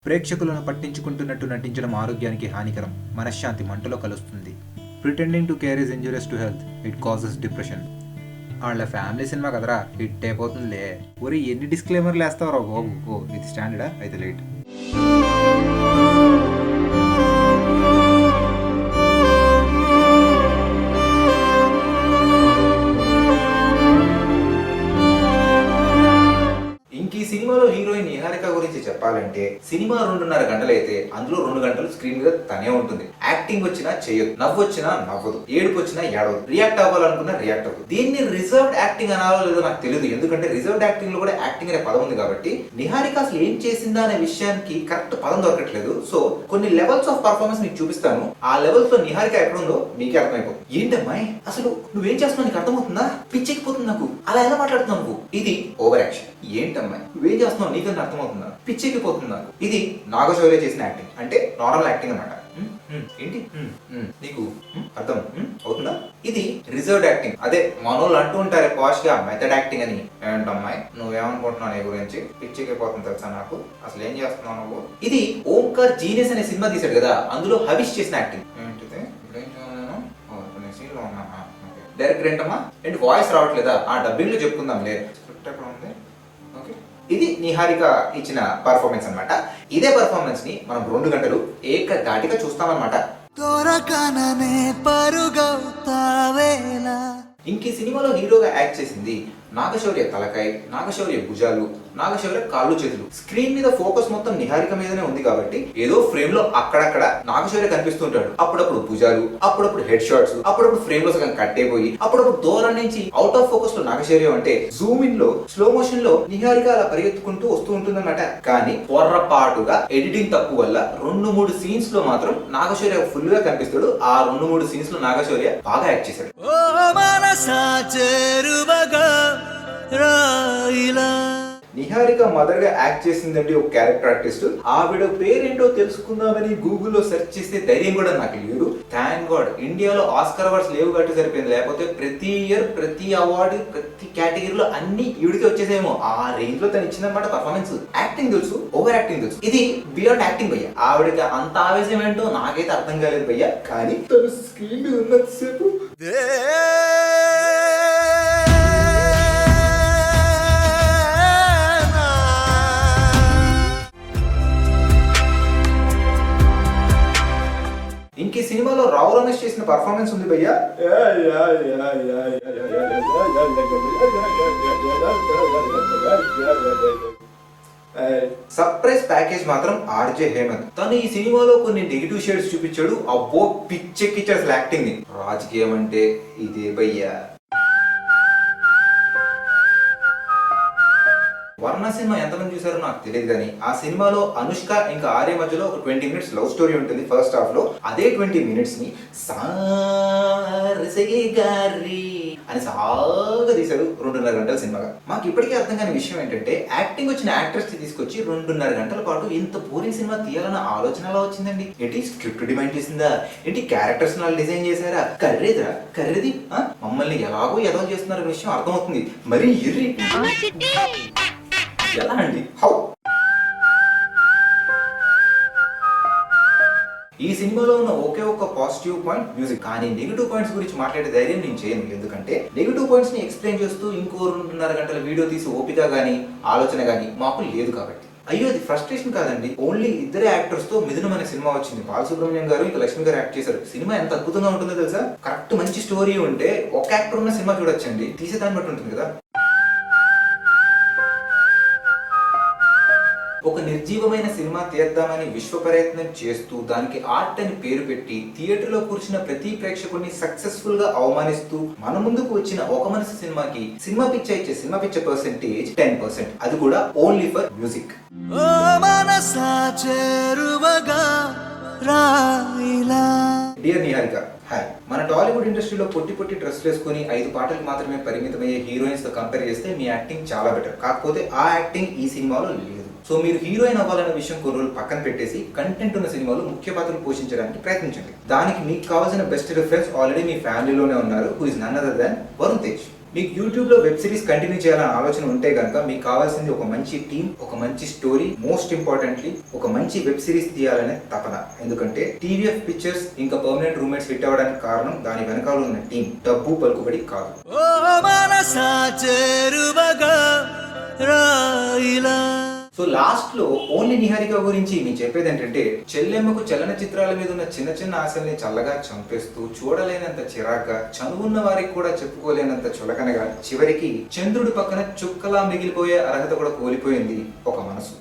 ప్రేక్షకులను పట్టించుకుంటున్నట్టు నటించడం ఆరోగ్యానికి హానికరం, మనశ్శాంతి మంటలో కలుస్తుంది. Pretending to care is injurious to health, it causes depression. వాళ్ళ ఫ్యామిలీ సినిమా కదరా, హిట్ అయిపోతుందిలే. ఊరి ఎన్ని డిస్క్లైమర్లు వేస్తావరా బాబు. ఓ ఇది స్టాండర్డా అయితే లేట్. ఈ సినిమాలో హీరోయిన్ నిహారిక గురించి చెప్పాలంటే, సినిమా 2.5 గంటలైతే అందులో 2 గంటలు స్క్రీన్ మీద తనే ఉంటుంది. యాక్టింగ్ వచ్చినా చేయదు, నవ్వు వచ్చినా నవ్వదు, ఏడుపు వచ్చినా ఏడవదు, రియాక్ట్ అవ్వాలనుకున్నా రియాక్ట్ అవ్వదు. దీన్ని రిజర్వ్డ్ యాక్టింగ్ అనాలో లేదో నాకు తెలియదు, ఎందుకంటే రిజర్వ్డ్ యాక్టింగ్ లో కూడా యాక్టింగ్ అనే పదం ఉంది కాబట్టి. నిహారిక అసలు ఏం చేసిందా అనే విషయానికి కరెక్ట్ పదం దొరకట్లేదు. సో కొన్ని లెవెల్స్ ఆఫ్ పర్ఫార్మెన్స్ మీకు చూపిస్తాను. ఆ లెవెల్స్ లో నిహారిక ఎక్కడుందో మీకే అర్థమైపోతుంది. ఏంటమ్మాయి అసలు నువ్వేం చేస్తున్నావు, నీకు అర్థమవుతుందా? పిచ్చెక్కిపోతుంది నాకు, అలా ఎలా మాట్లాడుతున్నావు నువ్వు? ఇది ఓవర్ యాక్షన్. ఏంటమ్మాయి నువ్వేం చేస్తున్నావు, నీకన్నా అర్థమవుతుందా? పిచ్చెక్కిపోతుంది నాకు. ఇది నాగశౌర్య చేసిన యాక్టింగ్, అంటే నార్మల్ యాక్టింగ్ అన్నమాట. ఏంటి నీకు అర్థం అవుతుందా? ఇది రిజర్వ్డ్ యాక్టింగ్. అదే మనోళ్ళు అంటూ ఉంటారే పాష్ గా మెథడ్ యాక్టింగ్ అని. ఏంటమ్మాయి నువ్వేమనుకుంటున్నావు నీ గురించి? పిచ్చికైపోతుంది తెలుసా నాకు, అసలు ఏం చేస్తున్నావు నువ్వు? ఇది ఓంకార్ జీనియస్ అనే సినిమా తీసాడు కదా, అందులో హవిష్ చేసిన యాక్టింగ్. ఏంటిది డైరెక్టర్ ఏంటమ్మా ఏంటి వాయిస్ రావట్లేదా? ఆ డబ్బింగ్ లో చెప్పుకుందాంలే, స్క్రిప్ట్ ఎక్కడ ఉంది? ఓకే, ఇది నిహారిక ఇచ్చిన పర్ఫార్మెన్స్ అన్నమాట. ఇదే పర్ఫార్మెన్స్ ని మనం 2 గంటలు ఏకధాటిగా చూస్తామన్నమాట. ఇంక ఈ సినిమాలో హీరోగా యాక్ట్ చేసింది నాగశౌర్య తలకాయ, నాగశౌర్య భుజాలు, నాగశౌర్య కాళ్ళు చేతులు. స్క్రీన్ మీద ఫోకస్ మొత్తం నిహారిక మీదనే ఉంది కాబట్టి ఏదో ఫ్రేమ్ లో అక్కడక్కడ నాగశౌర్య కనిపిస్తుంటాడు. అప్పుడప్పుడు భుజాలు, అప్పుడప్పుడు హెడ్ షాట్స్, అప్పుడప్పుడు ఫ్రేమ్ లో సగం కట్ అయిపోయి, అప్పుడప్పుడు దూరం నుంచి అవుట్ ఆఫ్ ఫోకస్ లో నాగశౌర్య అంటే జూమ్ ఇన్ లో స్లో మోషన్ లో నిహారిక అలా పరిగెత్తుకుంటూ వస్తూ ఉంటుందన్నమాట. కానీ పొర్రపాటుగా ఎడిటింగ్ తప్పు వల్ల 2-3 సీన్స్ లో మాత్రం నాగశౌర్య ఫుల్ గా కనిపిస్తాడు. ఆ 2-3 సీన్స్ లో నాగశౌర్య బాగా యాక్ట్ చేశాడు. నిహారిక మదర్ గా యాక్ట్ చేసిందండి ఒక క్యారెక్టర్ ఆర్టిస్ట్. ఆవిడ పేరేంటో తెలుసుకుందామని గూగుల్లో సెర్చ్ చేస్తే ధైర్యం కూడా నాకు లేదు. థ్యాంక్ గాడ్ ఇండియాలో ఆస్కర్ అవార్డ్స్ లేవు కాబట్టి సరిపోయింది, లేకపోతే ప్రతి ఇయర్ ప్రతి అవార్డు ప్రతి కేటగిరీలో అన్ని ఈవిడికి వచ్చేసేమో. ఆ రేంజ్ లో తను ఇచ్చిందన్నమాట పర్ఫార్మెన్స్. యాక్టింగ్ తెలుసు, ఓవర్ యాక్టింగ్ తెలుసు. ఇది బియాండ్ యాక్టింగ్ భయ్య. ఆవిడకి అంత ఆవేశం ఏంటో నాకైతే అర్థం కాలేదు భయ్య. కానీ తను స్క్రీన్ మీద ఉన్నంతసేపు ఇంక సినిమాలో రావు రమేష్ చేసిన పర్ఫార్మెన్స్ ఉంది భయ్యా. సర్ప్రైజ్ ప్యాకేజ్ మాత్రం ఆర్జే హేమంత్. తను ఈ సినిమాలో కొన్ని నెగిటివ్ షేడ్స్ చూపించాడు. అబ్బో పిచ్చెక్కిచ్చాడు అసలు యాక్టింగ్ ని. రాజకీయం అంటే ఇదే భయ్యా. వర్ణ సినిమా ఎంతమంది చూసారో నాకు తెలియదు, కానీ ఆ సినిమాలో అనుష్క ఇంకా ఆర్య మధ్యలో ఒక 20 మినిట్స్ లవ్ స్టోరీ ఉంటుంది ఫస్ట్ హాఫ్ లో. అదే 20 మినిట్స్ ని అని సాగా తీశారు 2.5 గంటల సినిమాగా. మాకు ఇప్పటికే అర్థం కాని విషయం ఏంటంటే, యాక్టింగ్ వచ్చిన యాక్టర్స్ ని తీసుకొచ్చి 2.5 గంటల పాటు ఇంత బోరింగ్ సినిమా తీయాలన్న ఆలోచన ఎలా వచ్చిందండి? ఏంటి స్క్రిప్ట్ డిమాండ్ చేసిందా? ఏంటి క్యారెక్టర్స్ డిజైన్ చేశారా? కర్రేది మమ్మల్ని ఎలాగో ఎదో చేస్తున్నారు విషయం అర్థమవుతుంది. మరీ ఇర్రి ఎలా అండి? హౌ? ఈ సినిమాలో ఉన్న ఒకే ఒక పాజిటివ్ పాయింట్ మ్యూజిక్. కానీ నెగిటివ్ పాయింట్స్ గురించి మాట్లాడే ధైర్యం నేను చేయను, ఎందుకంటే నెగిటివ్ పాయింట్స్ ని ఎక్స్ప్లెయిన్ చేస్తూ ఇంకో 2.5 గంటల వీడియో తీసి ఓపిక గానీ ఆలోచన గానీ మాకు లేదు కాబట్టి. అయ్యో అది ఫ్రస్ట్రేషన్ కాదండి, ఓన్లీ ఇద్దరే యాక్టర్స్ తో మిథునం అనే సినిమా వచ్చింది. బాలసుబ్రహ్మణ్యం గారు ఇంకా లక్ష్మి గారు యాక్ట్ చేశారు. సినిమా ఎంత అద్భుతంగా ఉంటుందో తెలుసా? కరెక్ట్ మంచి స్టోరీ ఉంటే ఒక యాక్టర్ ఉన్న సినిమా చూడొచ్చండి, తీసేదాన్ని బట్టి ఉంటుంది కదా. ఒక నిర్జీవమైన సినిమా తీద్దామని విశ్వ ప్రయత్నం చేస్తూ దానికి ఆర్ట్ అని పేరు పెట్టి థియేటర్ లో కూర్చున్న ప్రతి ప్రేక్షకుడిని సక్సెస్ఫుల్ గా అవమానిస్తూ మన ముందుకు వచ్చిన ఒక మనసు సినిమాకి సినిమా పిచ్చ ఇచ్చే సినిమా పిచ్చ పర్సెంటేజ్ 10%. అది కూడా only for music. Dear Niharika, hi. మన టాలీవుడ్ ఇండస్ట్రీలో పొట్టి డ్రెస్ వేసుకుని 5 పాటలకు మాత్రమే పరిమితమయ్యే హీరోయిన్స్ తో కంపేర్ చేస్తే మీ యాక్టింగ్ చాలా బెటర్. కాకపోతే ఆ యాక్టింగ్ ఈ సినిమాలో లేదు. సో మీరు హీరోయిన్ అవ్వాలనే విషయం కొన్ని రోజులు పక్కన పెట్టేసి కంటెంట్ ఉన్న సినిమాలో ముఖ్య పాత్రలు పోషించడానికి ప్రయత్నించండి. దానికి మీకు కావాల్సిన బెస్ట్ రిఫరెన్స్ ఆల్రెడీ మీ ఫ్యామిలీలోనే ఉన్నారు, who is none other than Varun Tej. మీకు యూట్యూబ్ లో వెబ్ సిరీస్ కంటిన్యూ చేయాలని ఆలోచన ఉంటే కనుక మీకు కావాల్సింది ఒక మంచి టీం, ఒక మంచి స్టోరీ, మోస్ట్ ఇంపార్టెంట్లీ ఒక మంచి వెబ్ సిరీస్ తీయాలనే తపన. ఎందుకంటే టీవీఎఫ్ పిక్చర్స్ ఇంకా పర్మనెంట్ రూమ్మేట్స్ హిట్ అవ్వడానికి కారణం దాని వెనకాల ఉన్న టీం, డబ్బు పలుకుబడి కాదు. సో లాస్ట్ లో ఓన్లీ నిహారిక గురించి నేను చెప్పేది ఏంటంటే, చెల్లెమ్మకు చలన చిత్రాల మీద ఉన్న చిన్న చిన్న ఆశల్ని చల్లగా చంపేస్తూ, చూడలేనంత చిరాగ్గా, చనువున్న వారికి కూడా చెప్పుకోలేనంత చులకనగా, చివరికి చంద్రుడి పక్కన చుక్కలా మిగిలిపోయే అర్హత కూడా కోల్పోయింది ఒక మనసు.